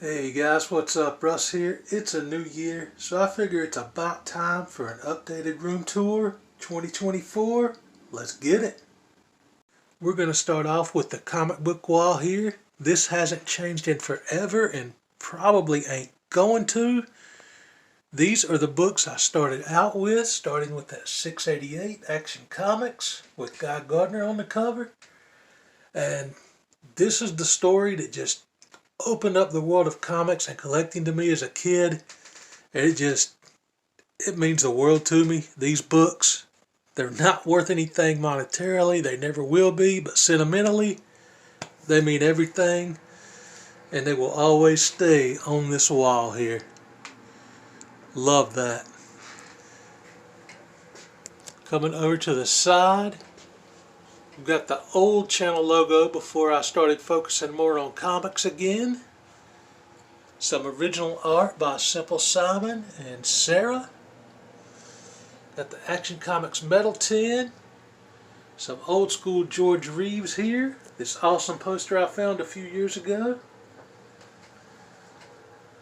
Hey guys, what's up? Russ here. It's a new year, so I figure it's about time for an updated room tour 2024. Let's get it. We're going to start off with the comic book wall here. This hasn't changed in forever and probably ain't going to. These are the books I started out with, starting with that 688 Action Comics with Guy Gardner on the cover. And this is the story that just opened up the world of comics and collecting to me as a kid. And it means the world to me. These books, they're not worth anything monetarily. They never will be, but sentimentally, they mean everything. And they will always stay on this wall here. Love that. Coming over to the side, we've got the old channel logo before I started focusing more on comics again. Some original art by Simple Simon and Sarah. Got the Action Comics metal tin. Some old school George Reeves here. This awesome poster I found a few years ago.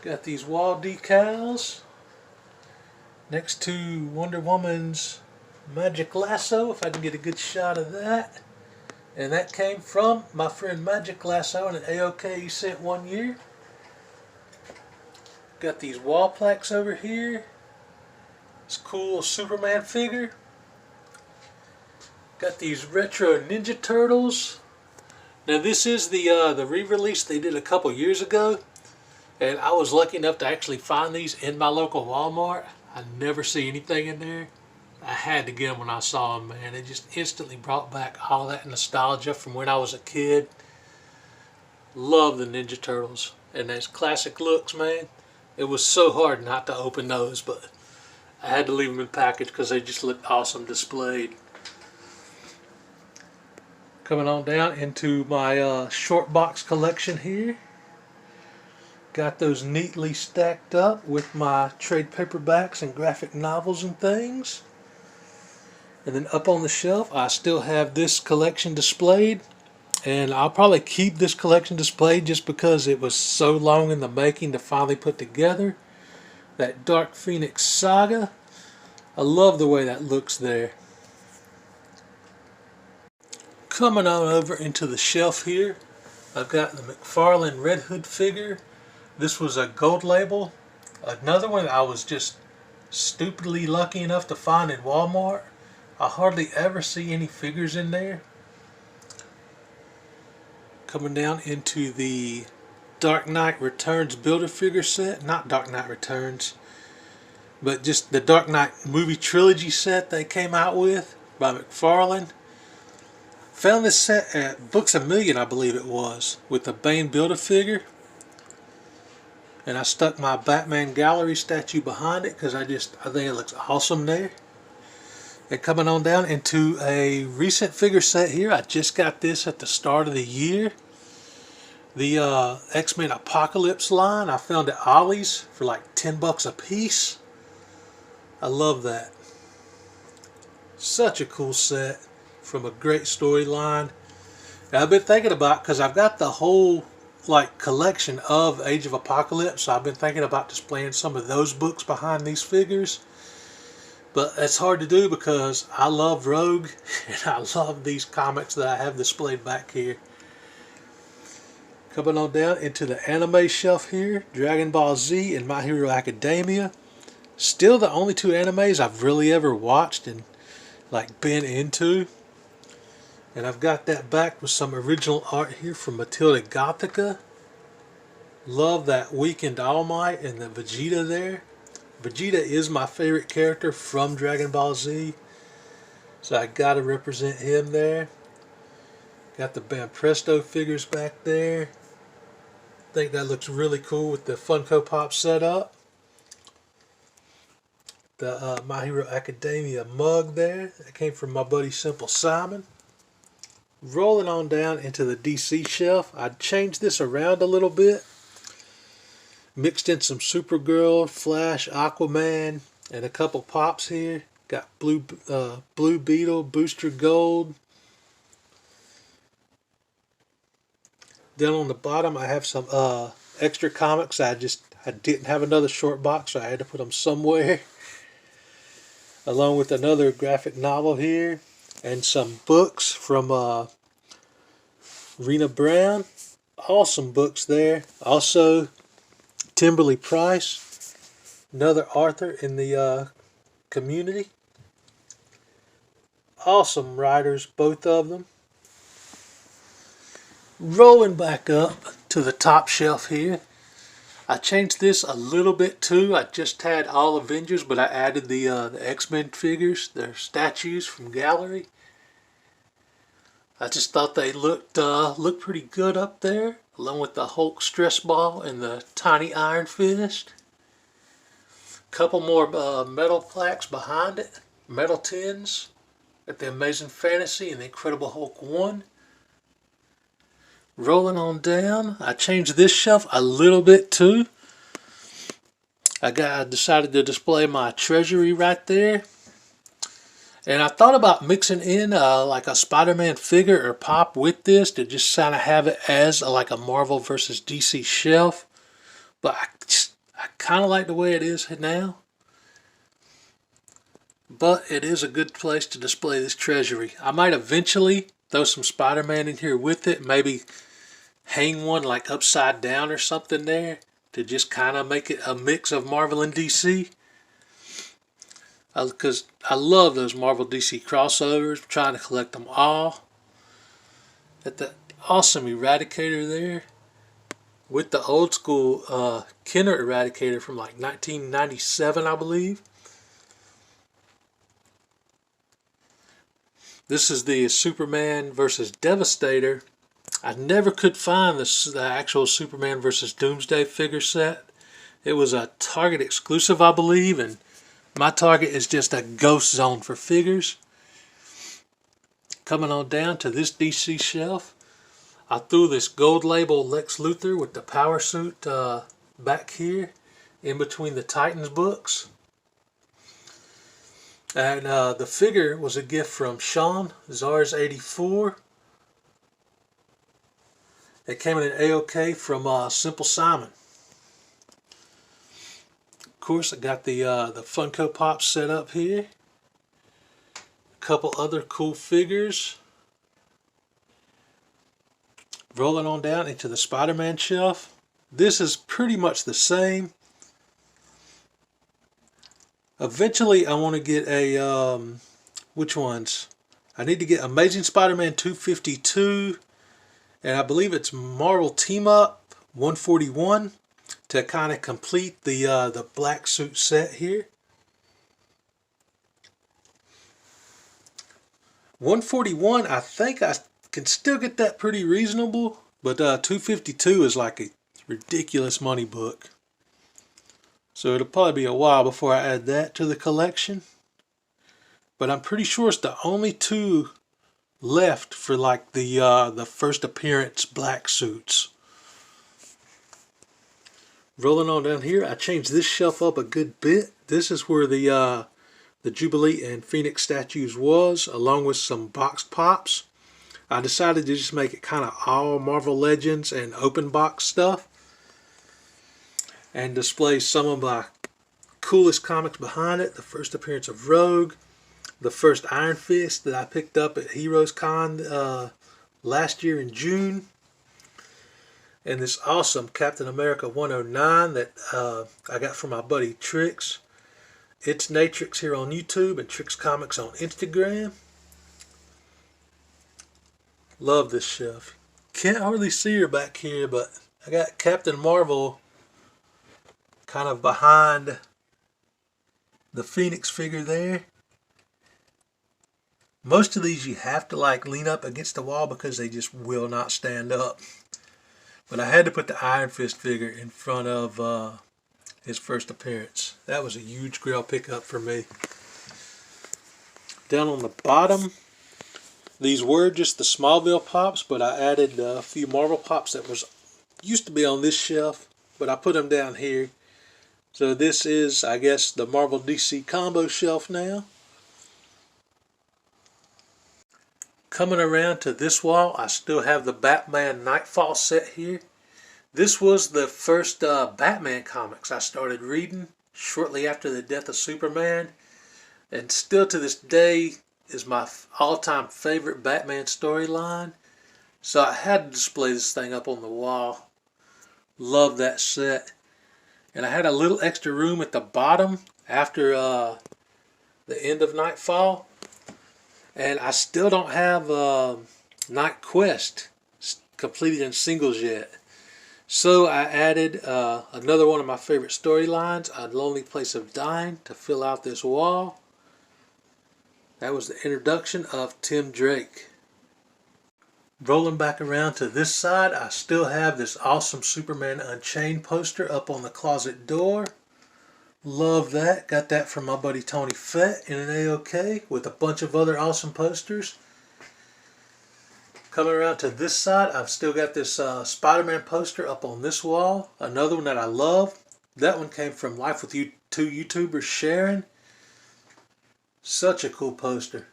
Got these wall decals next to Wonder Woman's Magic Lasso, if I can get a good shot of that. And that came from my friend Magic Lasso and an AOK he sent one year. Got these wall plaques over here. This cool Superman figure. Got these retro Ninja Turtles. Now this is the re-release they did a couple years ago. And I was lucky enough to actually find these in my local Walmart. I never see anything in there. I had to get them when I saw them, man. It just instantly brought back all that nostalgia from when I was a kid. Love the Ninja Turtles. And those classic looks, man. It was so hard not to open those, but I had to leave them in package because they just looked awesome displayed. Coming on down into my short box collection here. Got those neatly stacked up with my trade paperbacks and graphic novels and things. And then up on the shelf, I still have this collection displayed. And I'll probably keep this collection displayed just because it was so long in the making to finally put together. That Dark Phoenix Saga. I love the way that looks there. Coming on over into the shelf here, I've got the McFarlane Red Hood figure. This was a gold label. Another one I was just stupidly lucky enough to find in Walmart. I hardly ever see any figures in there. Coming down into the Dark Knight Returns Build-A-Figure set. Not Dark Knight Returns, but just the Dark Knight movie trilogy set they came out with by McFarlane. Found this set at Books A Million, I believe it was, with the Bane Build-A-Figure. And I stuck my Batman Gallery statue behind it because I think it looks awesome there. And coming on down into a recent figure set here. I just got this at the start of the year. The X-Men Apocalypse line. I found at Ollie's for like $10 a piece. I love that. Such a cool set from a great storyline. I've been thinking about, because I've got the whole collection of Age of Apocalypse. So I've been thinking about displaying some of those books behind these figures. But it's hard to do because I love Rogue and I love these comics that I have displayed back here. Coming on down into the anime shelf here, Dragon Ball Z and My Hero Academia. Still the only two animes I've really ever watched and been into. And I've got that back with some original art here from Matilda Gothica. Love that Weekend All Might and the Vegeta there. Vegeta is my favorite character from Dragon Ball Z. So I gotta represent him there. Got the Banpresto figures back there. I think that looks really cool with the Funko Pop setup. The My Hero Academia mug there. That came from my buddy Simple Simon. Rolling on down into the DC shelf. I changed this around a little bit. Mixed in some Supergirl, Flash, Aquaman, and a couple pops here. Got Blue Beetle, Booster Gold. Down on the bottom I have some extra comics. I didn't have another short box, so I had to put them somewhere. Along with another graphic novel here, and some books from Rena Brown. Awesome books there. Also, Timberly Price, another author in the community. Awesome writers, both of them. Rolling back up to the top shelf here. I changed this a little bit too. I just had all Avengers, but I added the X-Men figures, their statues from Gallery. I just thought they looked pretty good up there, along with the Hulk stress ball and the tiny Iron Fist. Couple more metal plaques behind it, metal tins at the Amazing Fantasy and the Incredible Hulk 1. Rolling on down, I changed this shelf a little bit too. I decided to display my treasury right there. And I thought about mixing in like a Spider-Man figure or pop with this to just kind of have it as like a Marvel versus DC shelf. But I kind of like the way it is now. But it is a good place to display this treasury. I might eventually throw some Spider-Man in here with it. Maybe hang one like upside down or something there to just kind of make it a mix of Marvel and DC. Because I love those Marvel DC crossovers. I'm trying to collect them all. At the awesome Eradicator there. With the old school Kenner Eradicator from like 1997, I believe. This is the Superman versus Devastator. I never could find the actual Superman versus Doomsday figure set. It was a Target exclusive, I believe, and my Target is just a ghost zone for figures. Coming on down to this DC shelf, I threw this gold label Lex Luthor with the power suit back here in between the Titans books. And the figure was a gift from Sean, Zars84. It came in an AOK from Simple Simon. Of course, I got the Funko Pop set up here. A couple other cool figures. Rolling on down into the Spider-Man shelf. This is pretty much the same. Eventually, I want to get a, which ones? I need to get Amazing Spider-Man 252, and I believe it's Marvel Team Up 141 to kind of complete the black suit set here. 141, I think I can still get that pretty reasonable, but 252 is like a ridiculous money book. So it'll probably be a while before I add that to the collection. But I'm pretty sure it's the only two left for like the first appearance black suits. Rolling on down here, I changed this shelf up a good bit. This is where the Jubilee and Phoenix statues was, along with some box pops. I decided to just make it kind of all Marvel Legends and open box stuff, and display some of my coolest comics behind it. The first appearance of Rogue, the first Iron Fist that I picked up at Heroes Con last year in June, and this awesome Captain America 109 that I got from my buddy Trix. It's Natrix here on YouTube and Trix Comics on Instagram. Love this shelf. Can't hardly see her back here, but I got Captain Marvel kind of behind the Phoenix figure there. Most of these you have to like lean up against the wall because they just will not stand up. But I had to put the Iron Fist figure in front of his first appearance. That was a huge grail pickup for me. Down on the bottom, these were just the Smallville pops, but I added a few Marvel pops that used to be on this shelf, but I put them down here. So this is, I guess, the Marvel DC combo shelf now. Coming around to this wall, I still have the Batman Nightfall set here. This was the first Batman comics I started reading shortly after the death of Superman, and still to this day is my all-time favorite Batman storyline. So I had to display this thing up on the wall. Love that set. And I had a little extra room at the bottom after the end of Nightfall. And I still don't have Night Quest completed in singles yet. So I added another one of my favorite storylines, A Lonely Place of Dying, to fill out this wall. That was the introduction of Tim Drake. Rolling back around to this side, I still have this awesome Superman Unchained poster up on the closet door. Love that. Got that from my buddy Tony Fett in an AOK with a bunch of other awesome posters. Coming around to this side, I've still got this Spider-Man poster up on this wall. Another one that I love. That one came from Life with You, two YouTubers sharing. Such a cool poster.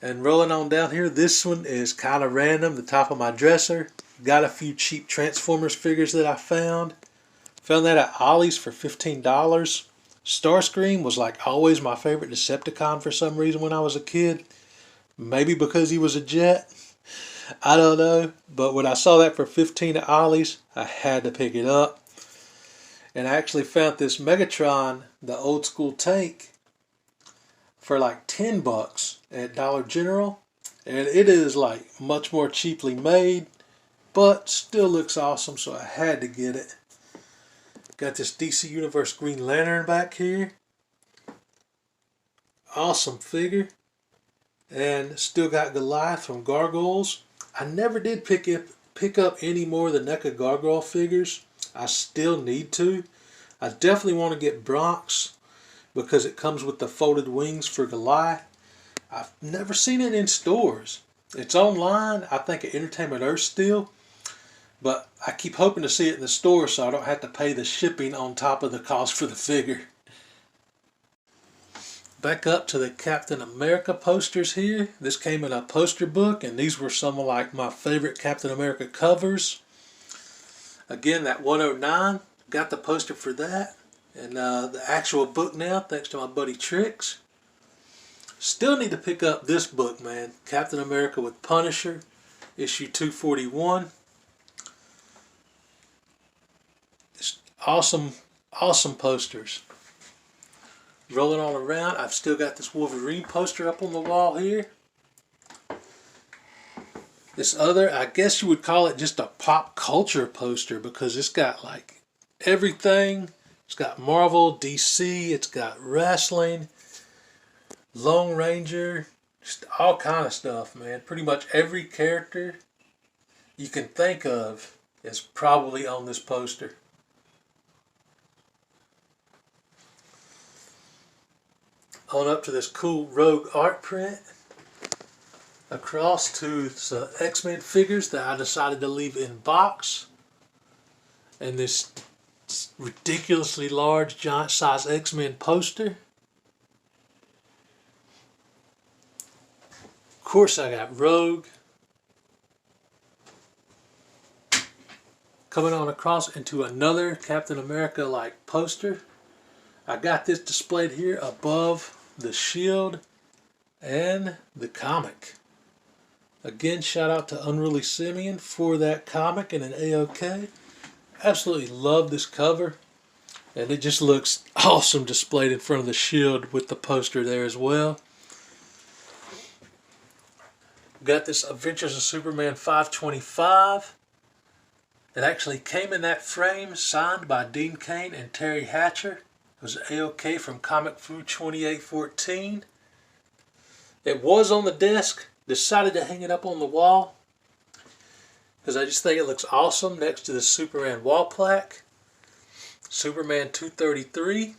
And rolling on down here, this one is kind of random, the top of my dresser. Got a few cheap Transformers figures that I found. Found that at Ollie's for $15. Starscream was like always my favorite Decepticon for some reason when I was a kid. Maybe because he was a jet. I don't know. But when I saw that for $15 at Ollie's, I had to pick it up. And I actually found this Megatron, the old school tank, for like $10 at Dollar General, and it is like much more cheaply made, but still looks awesome, so I had to get it. Got this DC Universe Green Lantern back here. Awesome figure. And still got Goliath from Gargoyles. I never did pick up any more of the NECA Gargoyle figures. I still need to. I definitely want to get Bronx, because it comes with the folded wings for Goliath. I've never seen it in stores. It's online, I think at Entertainment Earth still, but I keep hoping to see it in the store so I don't have to pay the shipping on top of the cost for the figure. Back up to the Captain America posters here. This came in a poster book, and these were some of like my favorite Captain America covers. Again, that 109, got the poster for that. And the actual book now, thanks to my buddy Trix. Still need to pick up this book, man. Captain America with Punisher, issue 241. It's awesome, awesome posters. Rolling on around, I've still got this Wolverine poster up on the wall here. This other, I guess you would call it just a pop culture poster, because it's got like everything. It's got Marvel, DC, it's got wrestling, Lone Ranger, just all kind of stuff, man. Pretty much every character you can think of is probably on this poster. On up to this cool Rogue art print. Across to some X-Men figures that I decided to leave in box. And this ridiculously large giant size X-Men poster. Of course I got Rogue. Coming on across into another Captain America like poster. I got this displayed here above the shield and the comic. Again, shout out to Unruly Simeon for that comic and an AOK. Absolutely love this cover, and it just looks awesome displayed in front of the shield with the poster there as well. Got this Adventures of Superman 525. It actually came in that frame, signed by Dean Cain and Terry Hatcher. It was AOK from Comic Food 2814. It was on the desk. Decided to hang it up on the wall because I just think it looks awesome next to the Superman wall plaque. Superman 233,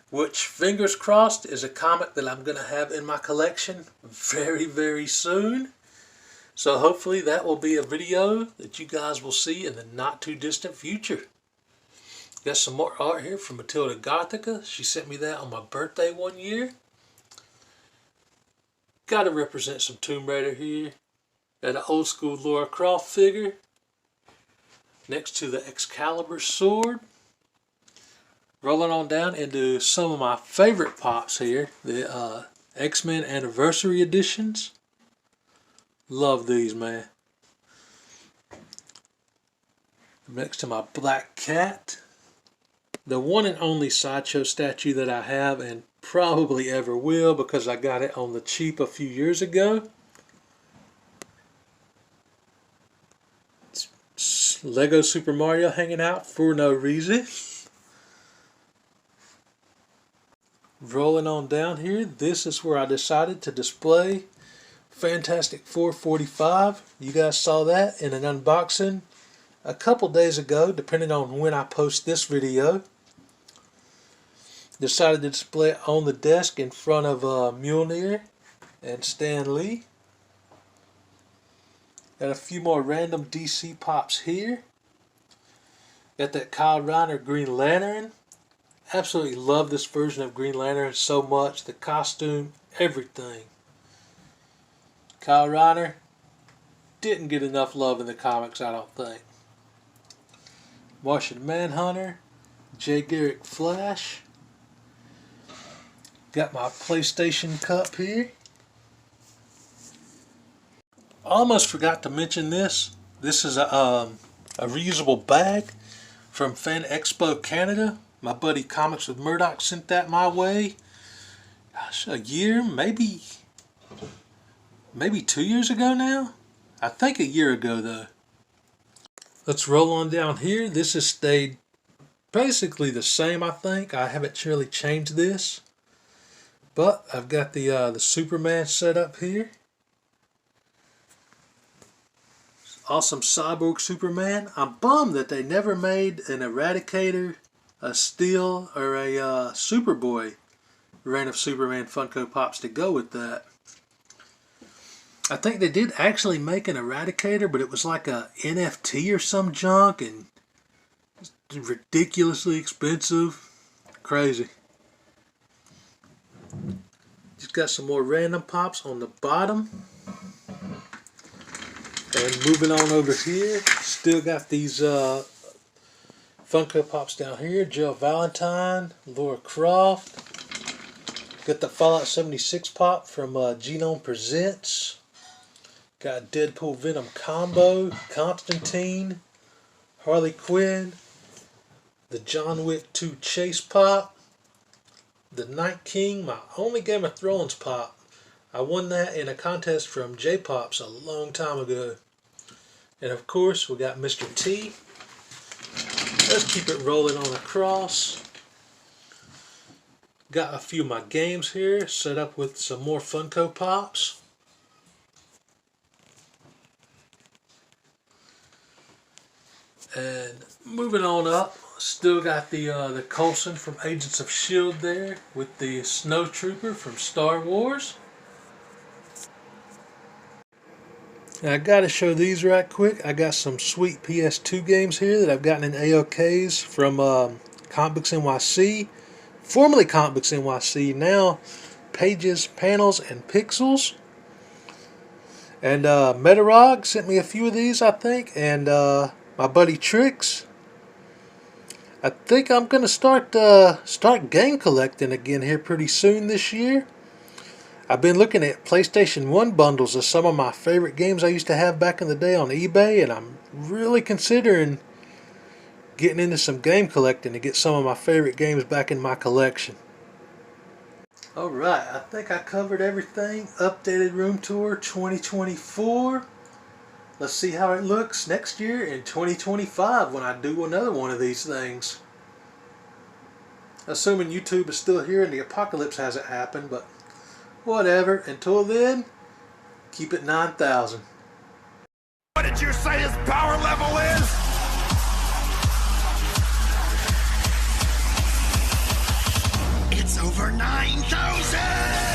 which, fingers crossed, is a comic that I'm going to have in my collection very, very soon. So hopefully that will be a video that you guys will see in the not too distant future. Got some more art here from Matilda Gothica. She sent me that on my birthday one year. Got to represent some Tomb Raider here. Got an old school Lara Croft figure next to the Excalibur sword. Rolling on down into some of my favorite pops here, the X-Men Anniversary Editions. Love these, man. Next to my Black Cat. The one and only Sideshow statue that I have and probably ever will because I got it on the cheap a few years ago. It's Lego Super Mario hanging out for no reason. Rolling on down here, this is where I decided to display Fantastic Four 45. You guys saw that in an unboxing a couple days ago, depending on when I post this video. Decided to display it on the desk in front of Mjolnir and Stan Lee. Got a few more random DC pops here. Got that Kyle Rayner Green Lantern. Absolutely love this version of Green Lantern so much. The costume, everything. Kyle Rayner didn't get enough love in the comics, I don't think. Martian Manhunter, Jay Garrick Flash. Got my PlayStation cup here. Almost forgot to mention this. This is a reusable bag from Fan Expo Canada. My buddy Comics with Murdoch sent that my way. Gosh, a year, maybe 2 years ago now? I think a year ago though. Let's roll on down here. This has stayed basically the same, I think. I haven't really changed this. But I've got the Superman set up here. Awesome Cyborg Superman. I'm bummed that they never made an Eradicator, a Steel, or a Superboy Reign of Superman Funko Pops to go with that. I think they did actually make an Eradicator, but it was like a NFT or some junk and ridiculously expensive. Crazy. Just got some more random pops on the bottom. And moving on over here, still got these Funko Pops down here. Jill Valentine, Lara Croft. Got the Fallout 76 pop from Genome Presents. Got Deadpool Venom combo, Constantine, Harley Quinn, the John Wick 2 Chase pop, the Night King, my only Game of Thrones pop. I won that in a contest from J-Pops a long time ago. And of course, we got Mr. T. Let's keep it rolling on across. Got a few of my games here set up with some more Funko Pops. And moving on up, still got the Coulson from Agents of S.H.I.E.L.D. there with the Snow Trooper from Star Wars. Now I got to show these right quick. I got some sweet PS2 games here that I've gotten in AOKs from Comic Books NYC, formerly Comic Books NYC, now Pages, Panels, and Pixels. And Metarog sent me a few of these, I think, and my buddy Trix. I think I'm going to start game collecting again here pretty soon this year. I've been looking at PlayStation 1 bundles of some of my favorite games I used to have back in the day on eBay, and I'm really considering getting into some game collecting to get some of my favorite games back in my collection. Alright, I think I covered everything. Updated room tour 2024. Let's see how it looks next year in 2025 when I do another one of these things. Assuming YouTube is still here and the apocalypse hasn't happened, but whatever. Until then, keep it 9,000. What did you say his power level is? It's over 9,000!